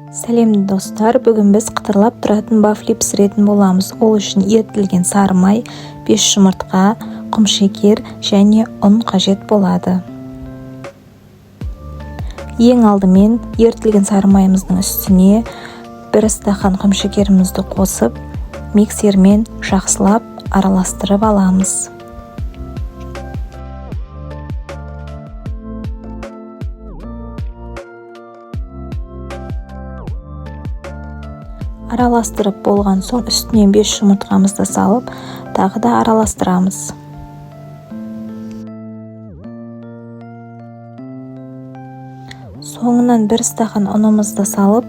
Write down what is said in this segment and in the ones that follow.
Сәлемді достар, бүгін біз қытырлап тұратын бафли пісіретін боламыз. Ол үшін ерітілген сары май, 5 жұмыртқа, құмшекер және ұн қажет болады. Ең алдымен ерітілген сары майымыздың үстіне 1 стақан құмшекерімізді қосып, миксермен жақсылап араластырып аламыз. Араластырып болған соң үстіне 5 жұмыртқамызды салып, тағы да араластырамыз. Соңынан 1 стақан ұнымызды салып,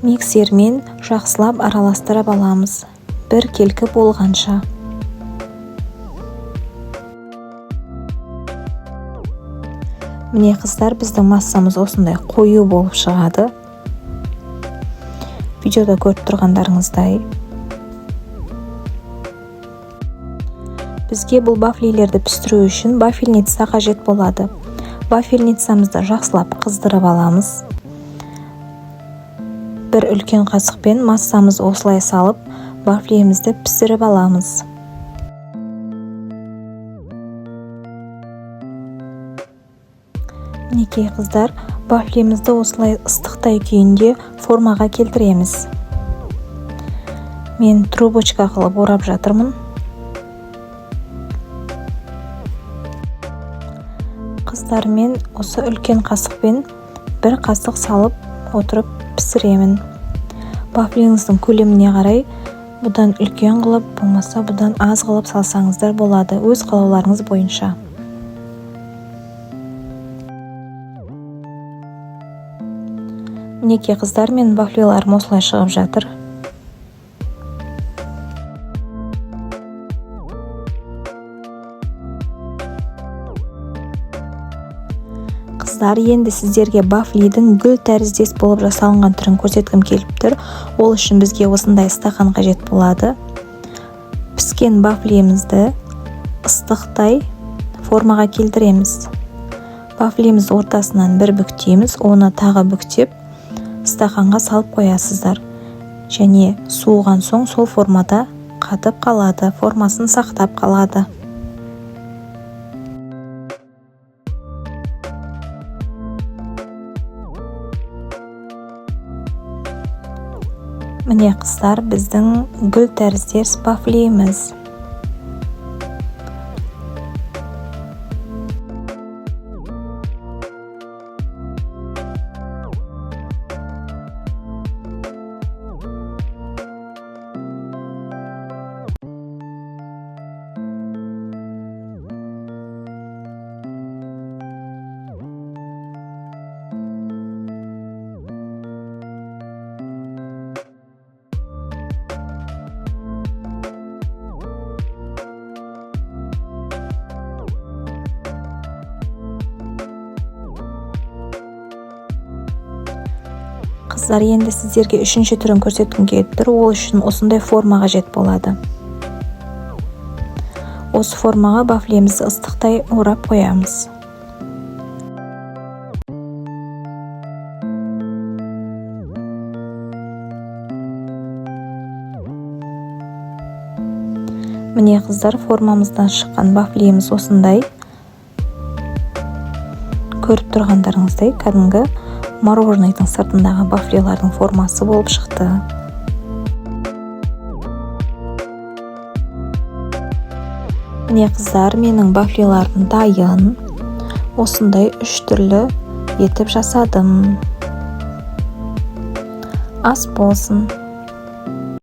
миксермен жақсылап араластырып аламыз, бір келкі болғанша. Міне қыздар, біздің массамыз осындай қою болып шығады. Видеода көріп тұрғандарыңыздай. Бізге бұл бафлилерді пісіру үшін бафельница қажет болады. Бафельницамызды жақсылап қыздырып аламыз. Бір үлкен қасықпен массамыз осылай салып, бафлиімізді пісіріп аламыз. Мінекей қыздар, бафлиімізді осылай ыстықтай күйінде формаға келтіреміз. Мен трубочка қылып орап жатырмын. Қыздар, мен осы үлкен қасықпен 1 қасық салып отырып пісіремін. Бафлиіңіздің көлеміне қарай бұдан үлкен қылып, болмаса бұдан аз қылып салсаңыздар болады, өз қалауларыңыз бойынша. Мінекей қыздар, мен бафлиларым осылай шығып жатыр. Қыздар, енді сіздерге бафлидің гүл тәріздес болып жасалынған түрін көрсеткім келіп тұр. Ол үшін бізге осындай стақан қажет болады. Піскен бафлиімізді ыстықтай формаға келтіреміз. Бафлиіміз ортасынан бір бүктейміз, оны тағы бүктеп стақанға салып қоясыздар. Және суыған соң сол формада қатып қалады, формасын сақтап қалады. Міне қыздар, біздің гүл тәріздес бафлиіміз. Қыздар, енді сіздерге 3-ші түрін көрсеткім келіп тұр. Ол үшін осындай форма қажет болады. Осы формаға бафлиімізді ыстықтай орап қоямыз. Міне қыздар, формамыздан шыққан бафлиіміз осындай. Көріп тұрғандарыңыздай, кәдімгі мороженыйдың сыртындағы бафлилардың формасы болып шықты. Міне қыздар, менің бафлиларым дайын. Осындай 3 түрлі етіп жасадым. Ас болсын.